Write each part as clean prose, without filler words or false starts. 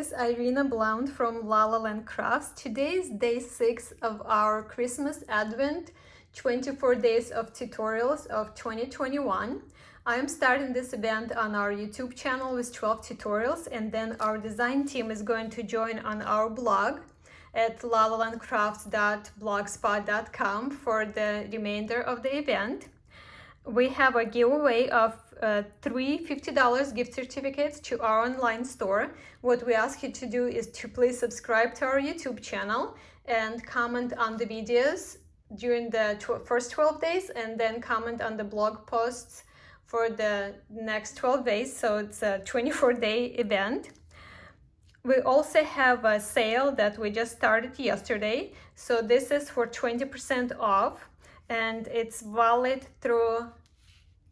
is Irina Blount from La La Land Crafts. Today is day 6 of our Christmas Advent 24 days of tutorials of 2021. I am starting this event on our YouTube channel with 12 tutorials, and then our design team is going to join on our blog at lalalandcrafts.blogspot.com for the remainder of the event. We have a giveaway of 3 $50 gift certificates to our online store. What we ask you to do is to please subscribe to our YouTube channel and comment on the videos during the first 12 days, and then comment on the blog posts for the next 12 days. So it's a 24-day event. We also have a sale that we just started yesterday. So this is for 20% off, and it's valid through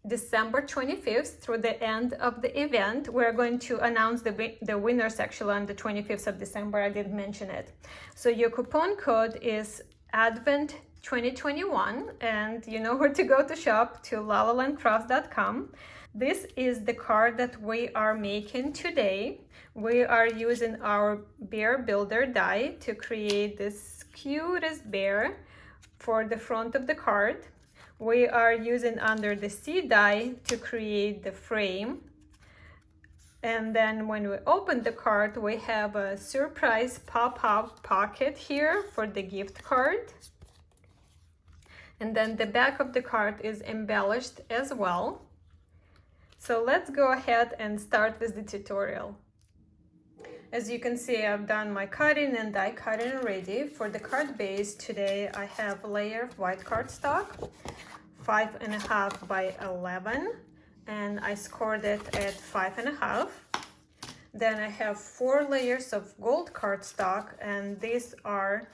December 25th, through the end of the event. We're going to announce the winners actually on the 25th of December. I didn't mention it. So your coupon code is Advent 2021, and you know where to go to shop, to lalalandcrafts.com. This is the card that we are making today. We are using our bear builder die to create this cutest bear for the front of the card. We are using under the C die to create the frame. And then when we open the card, we have a surprise pop-up pocket here for the gift card. And then the back of the card is embellished as well. So let's go ahead and start with the tutorial. As you can see, I've done my cutting and die cutting already. For the card base today, I have a layer of white cardstock, 5.5 by 11, and I scored it at 5.5. Then I have 4 layers of gold cardstock, and these are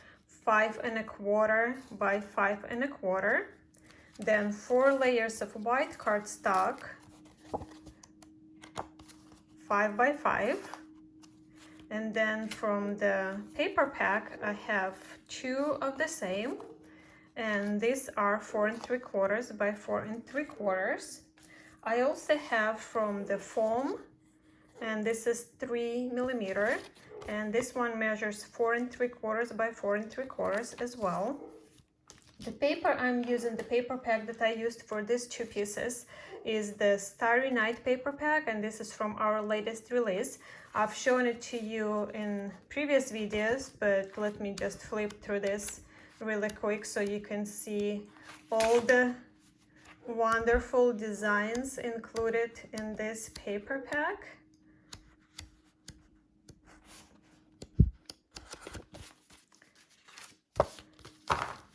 5.25 by 5.25. Then 4 layers of white cardstock, 5 by 5. And then from the paper pack, I have 2 of the same, and these are 4.75 by 4.75. I also have from the foam, and this is 3 millimeter, and this one measures 4.75 by 4.75 as well. The paper I'm using, the paper pack that I used for these 2 pieces, is the Starry Night paper pack, and this is from our latest release. I've shown it to you in previous videos, but let me just flip through this really quick so you can see all the wonderful designs included in this paper pack.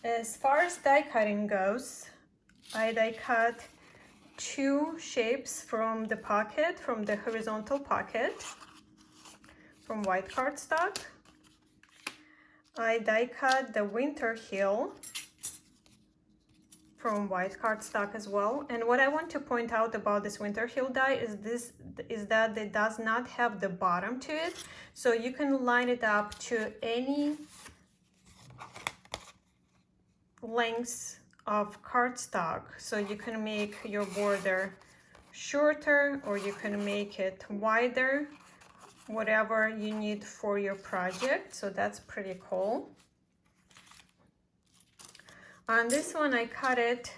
As far as die cutting goes, I die cut 2 shapes from the pocket, from the horizontal pocket, from white cardstock. I die cut the winter heel from white cardstock as well. And what I want to point out about this winter heel die is that it does not have the bottom to it, so you can line it up to any lengths of cardstock. So you can make your border shorter, or you can make it wider, whatever you need for your project. So that's pretty cool. On this one, I cut it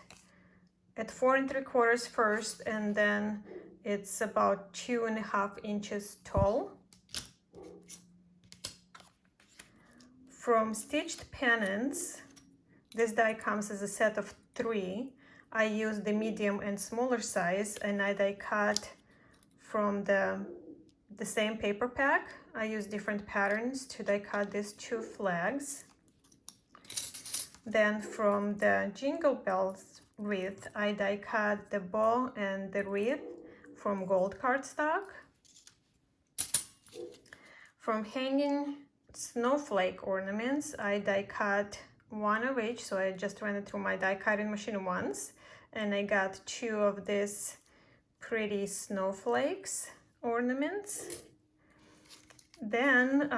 at 4.75 first, and then it's about 2.5 inches tall. From stitched pennants, this die comes as a set of 3. I use the medium and smaller size, and I die cut from the same paper pack. I use different patterns to die cut these 2 flags. Then from the Jingle Bells wreath, I die cut the bow and the wreath from gold cardstock. From hanging snowflake ornaments, I die cut 1 of each, so I just ran it through my die cutting machine once, and I got 2 of these pretty snowflakes ornaments. Then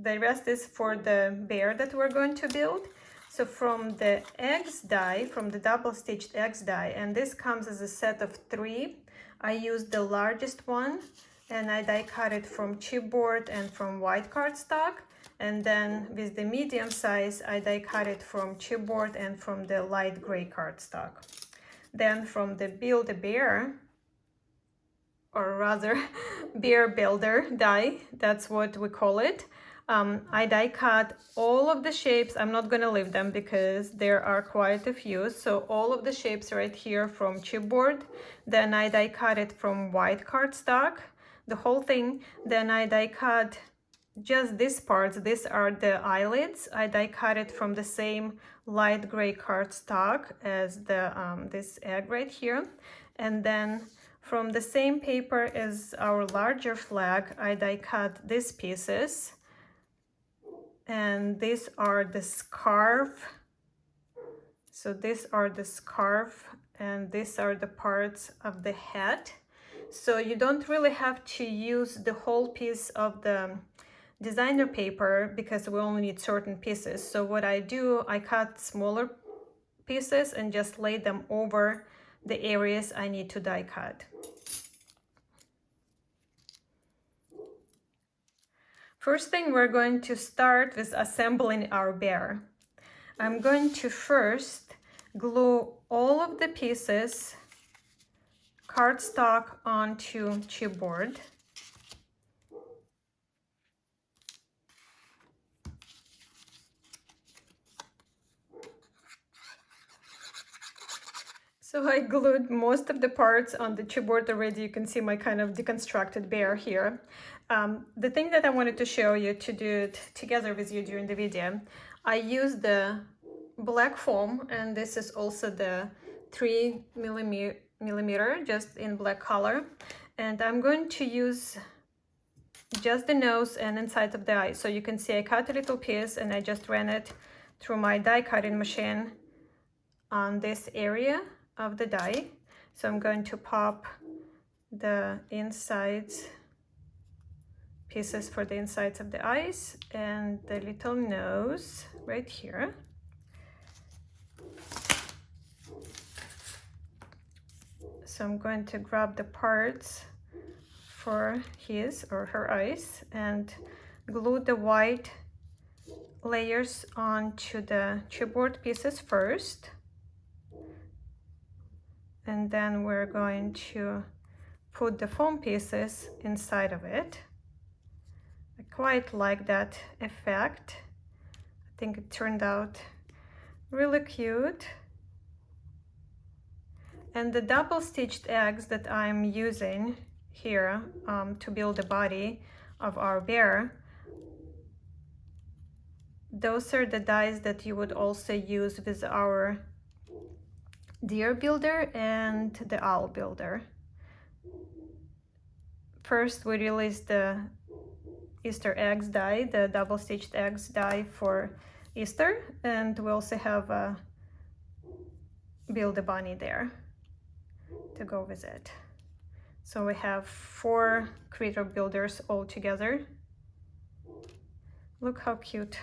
the rest is for the bear that we're going to build. So from the eggs die, from the double stitched eggs die, and this comes as a set of 3, I used the largest one, and I die cut it from chipboard and from white cardstock. And then with the medium size, I die cut it from chipboard and from the light gray cardstock. Then from the Build-A-Bear, or rather bear builder die, that's what we call it. I die cut all of the shapes. I'm not going to leave them because there are quite a few. So all of the shapes right here from chipboard. Then I die cut it from white cardstock, the whole thing. Then I die cut just these parts. These are the eyelids. I die cut it from the same light gray cardstock as the this egg right here. And then from the same paper as our larger flag, I die cut these pieces. And these are the scarf. So these are the scarf, and these are the parts of the head. So you don't really have to use the whole piece of the designer paper because we only need certain pieces. So what I do, I cut smaller pieces and just lay them over the areas I need to die cut. First thing, we're going to start with assembling our bear. I'm going to first glue all of the pieces cardstock onto chipboard. So I glued most of the parts on the chipboard already. You can see my kind of deconstructed bear here. The thing that I wanted to show you to do it together with you during the video, I used the black foam, and this is also the 3 millimeter, just in black color. And I'm going to use just the nose and inside of the eye. So you can see I cut a little piece and I just ran it through my die cutting machine on this area of the die. So I'm going to pop the insides pieces for the insides of the eyes and the little nose right here. So I'm going to grab the parts for his or her eyes and glue the white layers onto the chipboard pieces first. And then we're going to put the foam pieces inside of it. I quite like that effect. I think it turned out really cute. And the double stitched eggs that I'm using here to build the body of our bear, those are the dies that you would also use with our deer builder and the owl builder. First, we released the Easter eggs die, the double stitched eggs die for Easter, and we also have a build a bunny there to go with it. So we have 4 critter builders all together. Look how cute.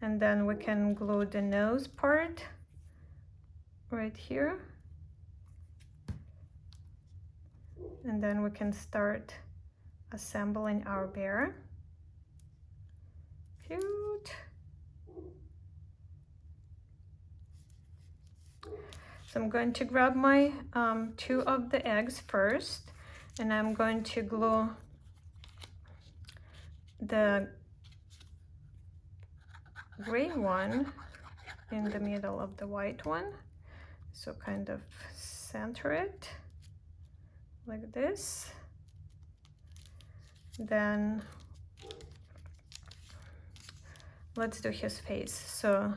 And then we can glue the nose part right here. And then we can start assembling our bear. Cute. So I'm going to grab my 2 of the eggs first, and I'm going to glue the gray one in the middle of the white one. So kind of center it like this. Then let's do his face. So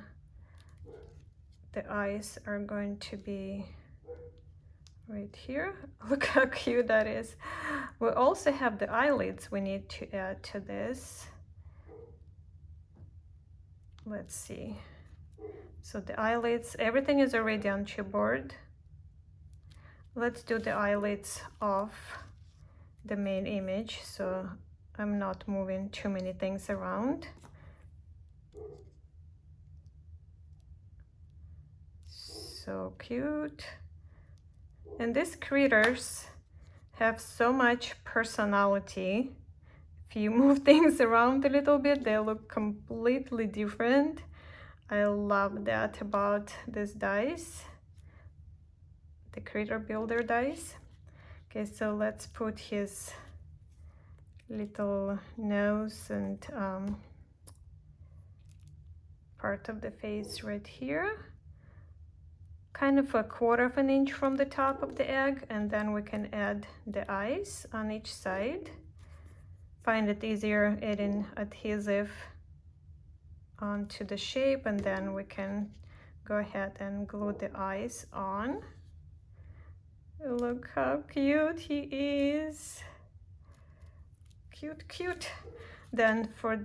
the eyes are going to be right here. Look how cute that is. We also have the eyelids we need to add to this. Let's see. So the eyelids, everything is already on chipboard. Let's do the eyelids off the main image, so I'm not moving too many things around. So cute. And these critters have so much personality. If you move things around a little bit, they look completely different. I love that about this dice, the Creator Builder dice. Okay, so let's put his little nose and part of the face right here, kind of a 1/4 of an inch from the top of the egg, and then we can add the eyes on each side. Find it easier adding adhesive onto the shape, and then we can go ahead and glue the eyes on. Look how cute he is. Cute, cute. Then for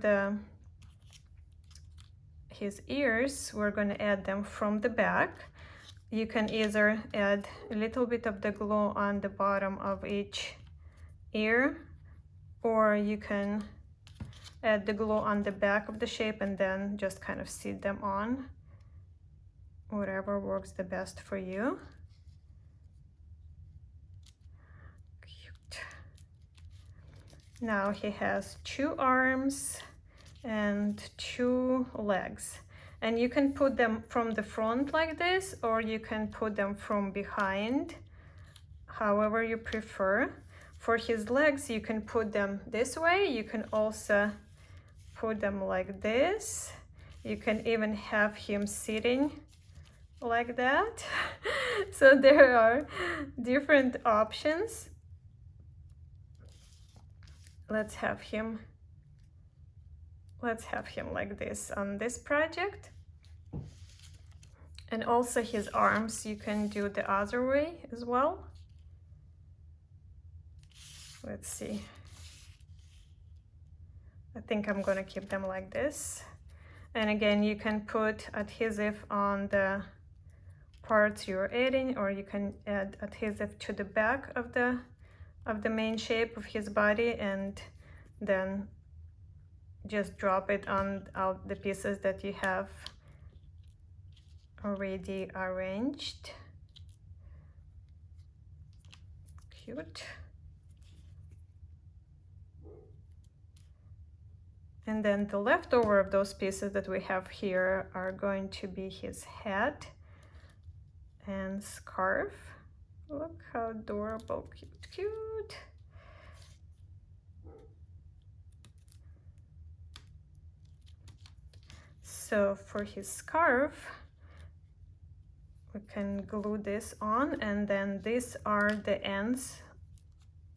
his ears, we're going to add them from the back. You can either add a little bit of the glue on the bottom of each ear, or you can add the glue on the back of the shape and then just kind of seat them on. Whatever works the best for you. Cute. Now he has 2 arms and 2 legs. And you can put them from the front like this, or you can put them from behind, however you prefer. For his legs, you can put them this way. You can also put them like this. You can even have him sitting like that. So there are different options. Let's have him like this on this project. And also his arms, you can do the other way as well. Let's see. I think I'm gonna keep them like this. And again, you can put adhesive on the parts you're adding, or you can add adhesive to the back of the main shape of his body, and then just drop it on the pieces that you have already arranged. Cute. And then the leftover of those pieces that we have here are going to be his head and scarf. Look how adorable, cute, cute. So for his scarf, we can glue this on, and then these are the ends.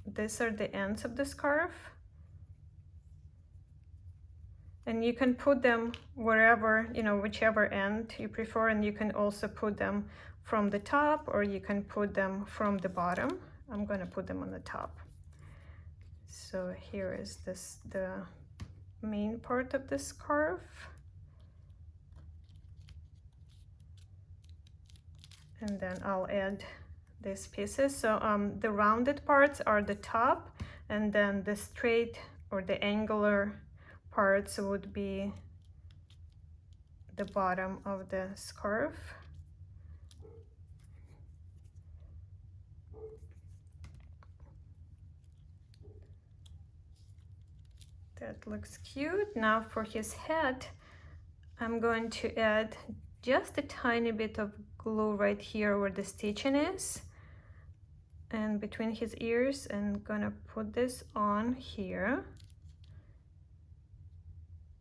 These are the ends of the scarf. And you can put them wherever, whichever end you prefer, and you can also put them from the top, or you can put them from the bottom. I'm going to put them on the top. So here is the main part of the scarf. And then I'll add these pieces. So the rounded parts are the top, and then the straight or the angular parts would be the bottom of the scarf. That looks cute. Now for his head, I'm going to add just a tiny bit of glue right here where the stitching is, and between his ears, and gonna put this on here.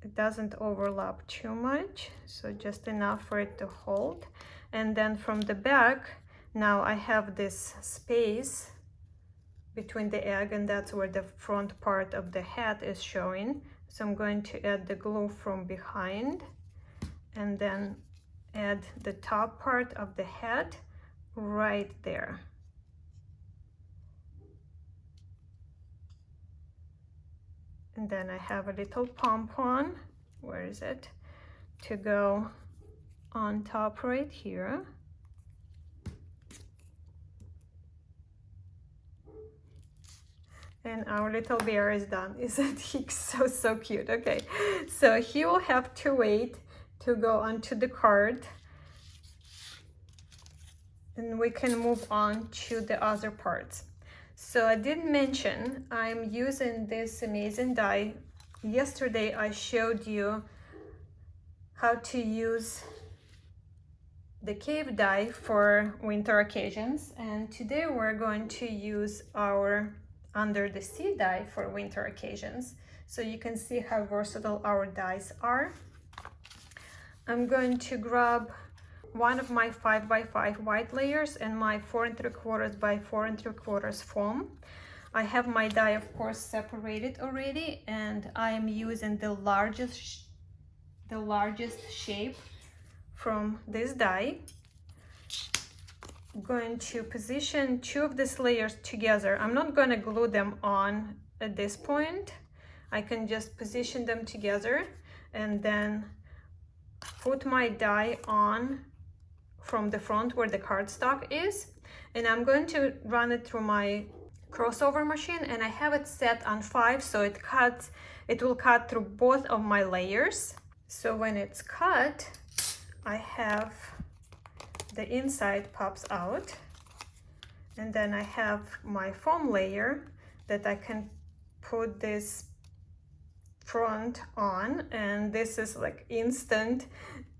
It doesn't overlap too much, so just enough for it to hold. And then from the back, now I have this space between the egg, and that's where the front part of the head is showing. So I'm going to add the glue from behind, and then add the top part of the head right there. And then I have a little pom-pom, where is it, to go on top right here. And our little bear is done. Isn't he so cute? Okay, so he will have to wait to go onto the card, and we can move on to the other parts. So I didn't mention I'm using this amazing die. Yesterday I showed you how to use the cave die for winter occasions, and today we're going to use our under the sea die for winter occasions, so you can see how versatile our dies are. I'm going to grab one of my 5x5 white layers and my 4 3/4 by 4 3/4 foam. I have my die, of course, separated already, and I am using the largest shape from this die. I'm going to position two of these layers together. I'm not going to glue them on at this point. I can just position them together and then put my die on from the front where the cardstock is, and I'm going to run it through my crossover machine, and I have it set on 5, so it will cut through both of my layers. So when it's cut, I have the inside pops out, and then I have my foam layer that I can put this front on, and this is like instant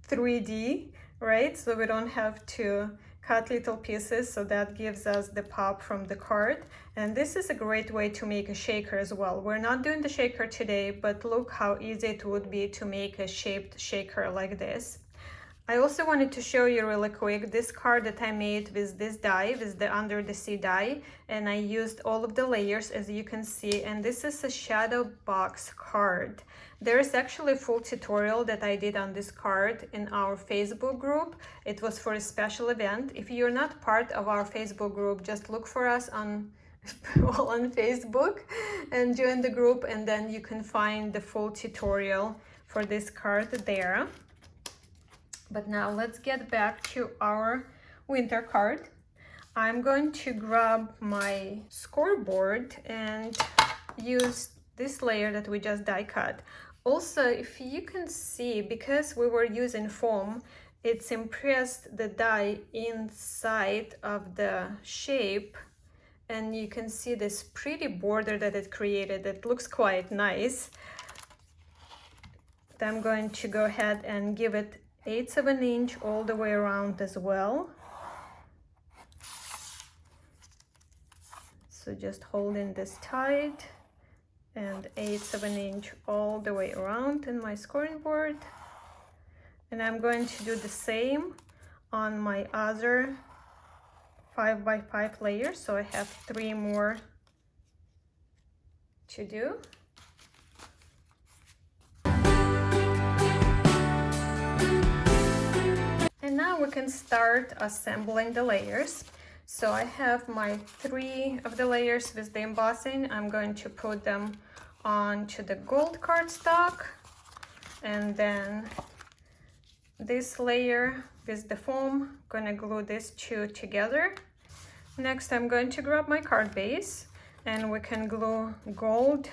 3D, right? So we don't have to cut little pieces, so that gives us the pop from the card. And this is a great way to make a shaker as well. We're not doing the shaker today, but look how easy it would be to make a shaped shaker like this. I also wanted to show you really quick this card that I made with this die, with the under the sea die, and I used all of the layers, as you can see, and this is a shadow box card. There is actually a full tutorial that I did on this card in our Facebook group. It was for a special event. If you're not part of our Facebook group, just look for us on on Facebook and join the group, and then you can find the full tutorial for this card there. But now let's get back to our winter card. I'm going to grab my scoreboard and use this layer that we just die cut. Also, if you can see, because we were using foam, it's impressed the die inside of the shape, and you can see this pretty border that it created. It looks quite nice. I'm going to go ahead and give it 1/8 of an inch all the way around as well. So just holding this tight, and 1/8 of an inch all the way around in my scoring board. And I'm going to do the same on my other 5x5 layers, so I have 3 more to do. And now we can start assembling the layers. So I have my 3 of the layers with the embossing. I'm going to put them onto the gold cardstock, and then this layer with the foam, gonna glue these 2 together. Next, I'm going to grab my Cardbase, and we can glue gold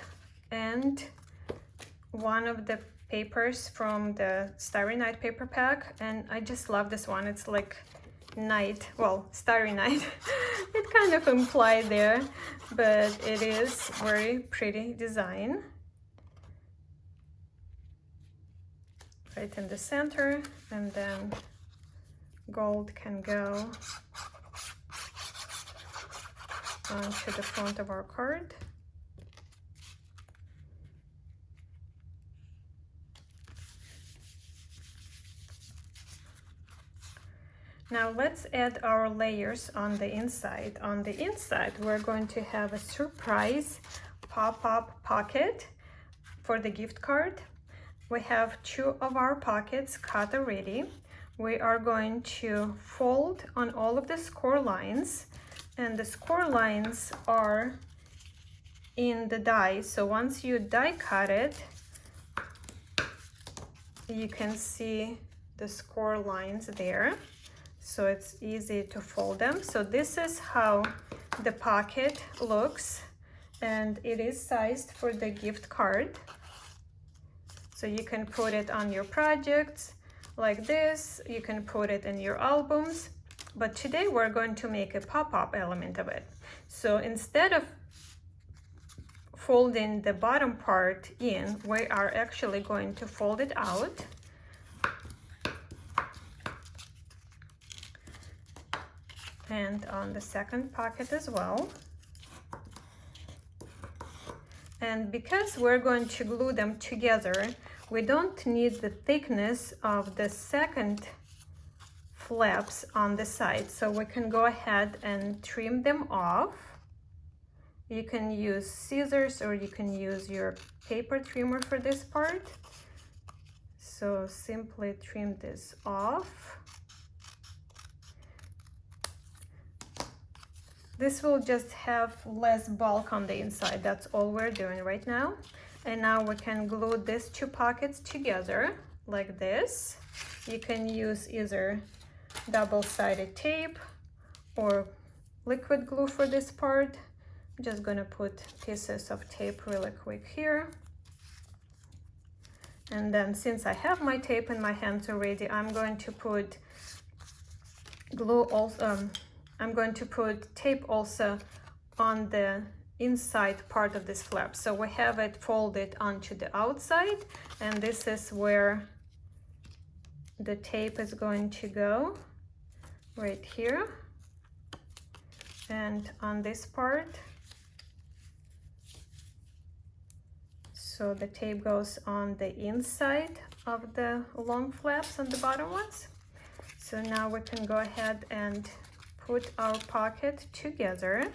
and one of the papers from the Starry Night paper pack, and I just love this one. It's like night, well, Starry Night. It kind of implied there, but it is very pretty design. Right in the center, and then gold can go onto the front of our card. Now let's add our layers on the inside. On the inside, we're going to have a surprise pop-up pocket for the gift card. We have 2 of our pockets cut already. We are going to fold on all of the score lines, and the score lines are in the die. So once you die cut it, you can see the score lines there. So it's easy to fold them. So this is how the pocket looks, and it is sized for the gift card. So you can put it on your projects like this. You can put it in your albums. but today we're going to make a pop-up element of it. So instead of folding the bottom part in, we are actually going to fold it out. And on the second pocket as well. And because we're going to glue them together, we don't need the thickness of the second flaps on the side, so we can go ahead and trim them off. You can use scissors or you can use your paper trimmer for this part. So simply trim this off. This will just have less bulk on the inside. That's all we're doing right now. And now we can glue these two pockets together like this. You can use either double-sided tape or liquid glue for this part. I'm just gonna put pieces of tape really quick here. And then since I have my tape in my hands already, I'm going to put glue also, I'm going to put tape also on the inside part of this flap. So we have it folded onto the outside, and this is where the tape is going to go, right here. And on this part, so the tape goes on the inside of the long flaps on the bottom ones. So now we can go ahead and put our pocket together.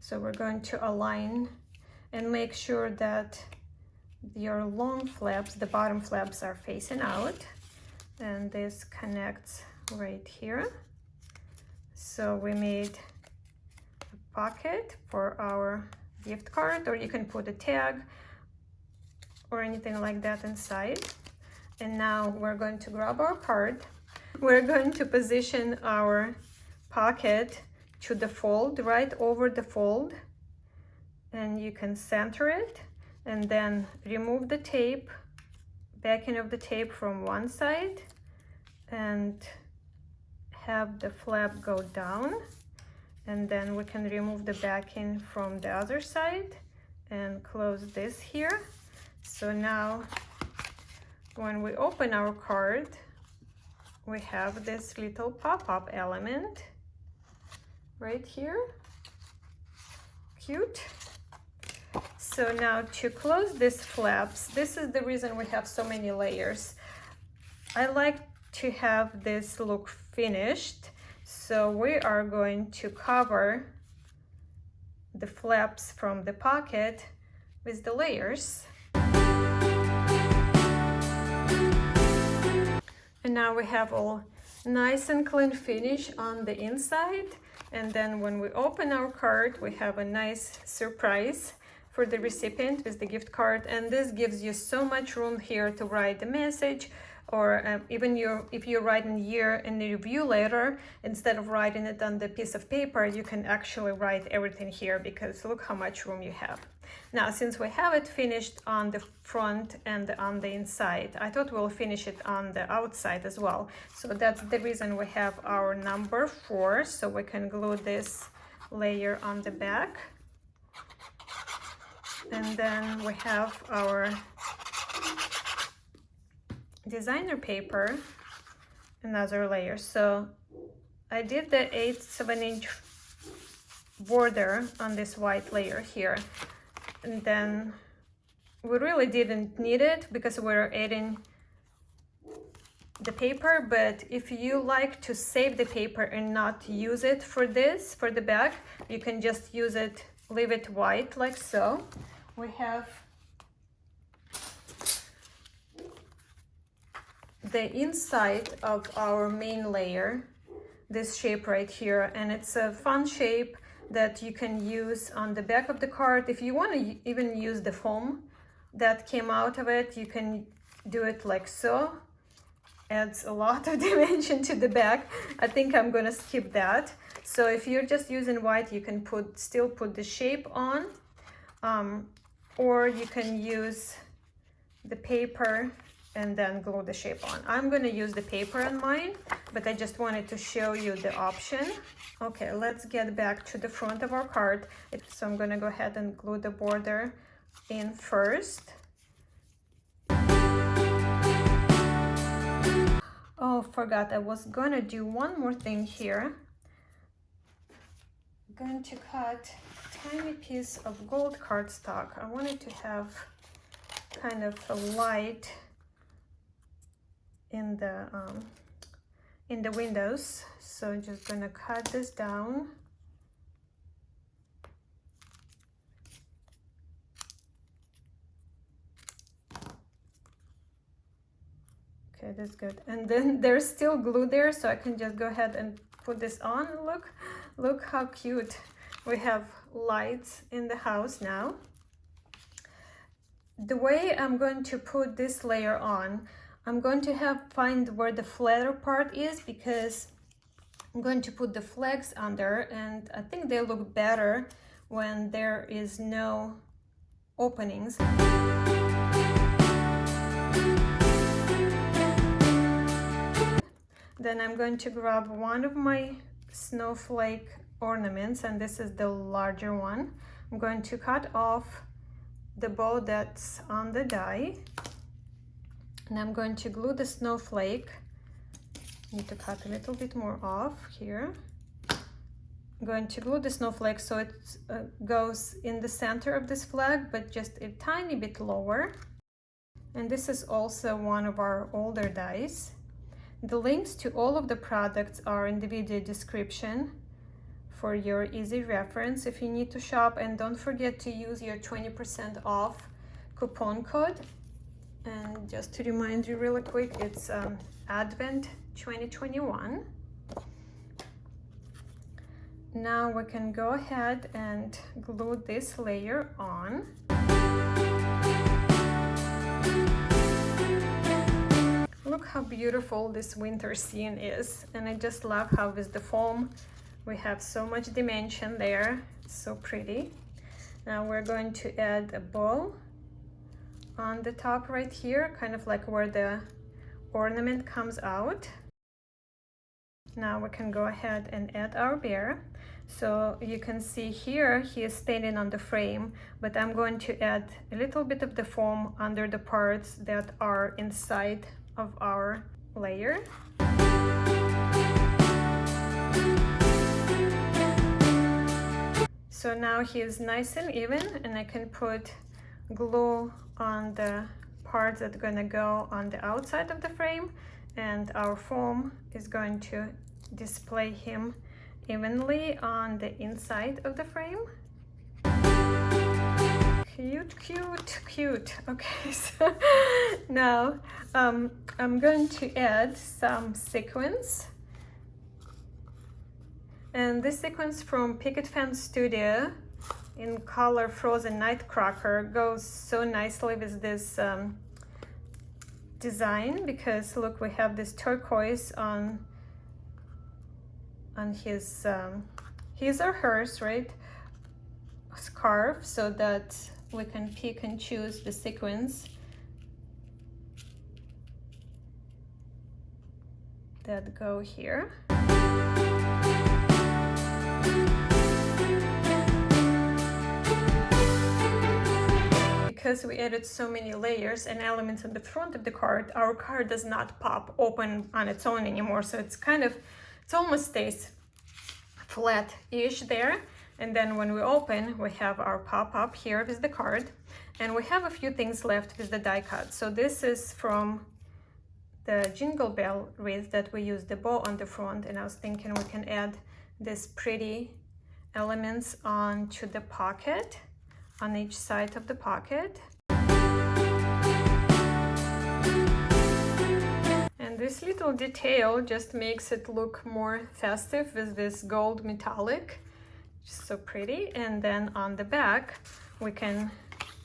So we're going to align and make sure that your long flaps, the bottom flaps, are facing out. And this connects right here. So we made a pocket for our gift card, or you can put a tag or anything like that inside. And now we're going to grab our card. We're going to position our pocket to the fold, right over the fold, and you can center it and then remove the tape, backing of the tape from one side, and have the flap go down, and then we can remove the backing from the other side and close this here. So now when we open our card, we have this little pop-up element right here. Cute. So now to close these flaps, this is the reason we have so many layers. I like to have this look finished, so we are going to cover the flaps from the pocket with the layers. And now we have all nice and clean finish on the inside. And then when we open our card, we have a nice surprise for the recipient with the gift card. And this gives you so much room here to write the message, or even if you're writing year in the review letter, instead of writing it on the piece of paper, you can actually write everything here, because look how much room you have. Now, since we have it finished on the front and on the inside, I thought we'll finish it on the outside as well. So that's the reason we have our number 4, so we can glue this layer on the back. And then we have our designer paper, another layer. So I did the 8/7" border on this white layer here, and then we really didn't need it because we're adding the paper. But if you like to save the paper and not use it for this, for the back, you can just use it, leave it white like so. We have the inside of our main layer, this shape right here, and it's a fun shape that you can use on the back of the card. If you want to even use the foam that came out of it, you can do it like so. Adds a lot of dimension to the back. I think I'm gonna skip that. So if you're just using white, you can still put the shape on, or you can use the paper and then glue the shape on. I'm going to use the paper on mine, but I just wanted to show you the option. Okay, let's get back to the front of our card. So I'm going to go ahead and glue the border in first. Oh, forgot, I was going to do one more thing here. I'm going to cut a tiny piece of gold cardstock. I wanted to have kind of a light in the windows, so I'm just gonna cut this down. Okay, that's good. And then there's still glue there, so I can just go ahead and put this on. Look how cute. We have lights in the house now. The way I'm going to put this layer on, I'm going to find where the flatter part is, because I'm going to put the flags under, and I think they look better when there is no openings. Then I'm going to grab one of my snowflake ornaments, and this is the larger one. I'm going to cut off the bow that's on the die, and I'm going to glue the snowflake. Need to cut a little bit more off here. I'm going to glue the snowflake so it goes in the center of this flag, but just a tiny bit lower. And this is also one of our older dies. The links to all of the products are in the video description for your easy reference if you need to shop, and don't forget to use your 20% off coupon code. And just to remind you really quick, it's Advent 2021. Now we can go ahead and glue this layer on. Look how beautiful this winter scene is, and I just love how with the foam we have so much dimension there. It's so pretty. Now we're going to add a bow on the top right here, kind of like where the ornament comes out. Now we can go ahead and add our bear. So you can see here he is standing on the frame, but I'm going to add a little bit of the foam under the parts that are inside of our layer. So now he is nice and even, and I can put glue on the parts that are going to go on the outside of the frame, and our foam is going to display him evenly on the inside of the frame. Cute, cute, cute. Okay, so now I'm going to add some sequins. And this sequence from Picket Fence Studio in color Frozen Nightcracker goes so nicely with this design, because look, we have this turquoise on his or hers, right, scarf, so that we can pick and choose the sequins that go here. Because we added so many layers and elements on the front of the card, our card does not pop open on its own anymore. So it's it almost stays flat-ish there. And then when we open, we have our pop-up here with the card. And we have a few things left with the die cut. So this is from the Jingle Bell wreath that we used the bow on the front. And I was thinking we can add these pretty elements onto the pocket, on each side of the pocket. And this little detail just makes it look more festive with this gold metallic. Just so pretty. And then on the back, we can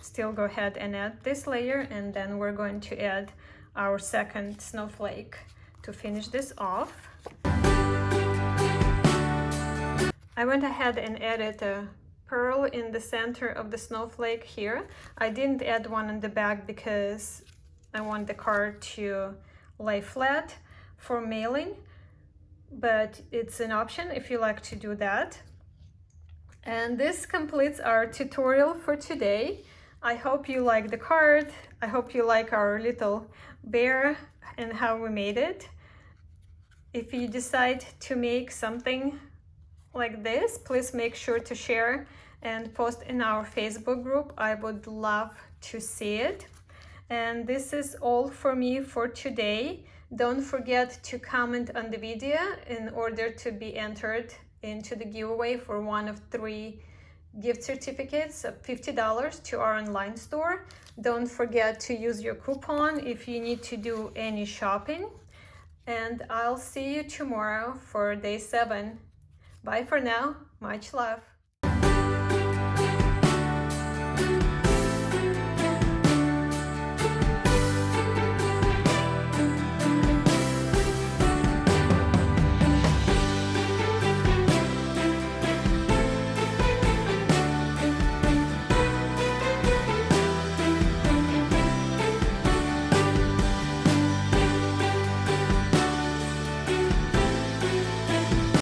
still go ahead and add this layer, and then we're going to add our second snowflake to finish this off. I went ahead and added a pearl in the center of the snowflake here. I didn't add one in the back because I want the card to lay flat for mailing, but it's an option if you like to do that. And this completes our tutorial for today. I hope you like the card. I hope you like our little bear and how we made it. If you decide to make something like this, please make sure to share and post in our Facebook group. I would love to see it. And this is all for me for today. Don't forget to comment on the video in order to be entered into the giveaway for one of 3 gift certificates of $50 to our online store. Don't forget to use your coupon if you need to do any shopping. And I'll see you tomorrow for day 7. Bye for now. Much love.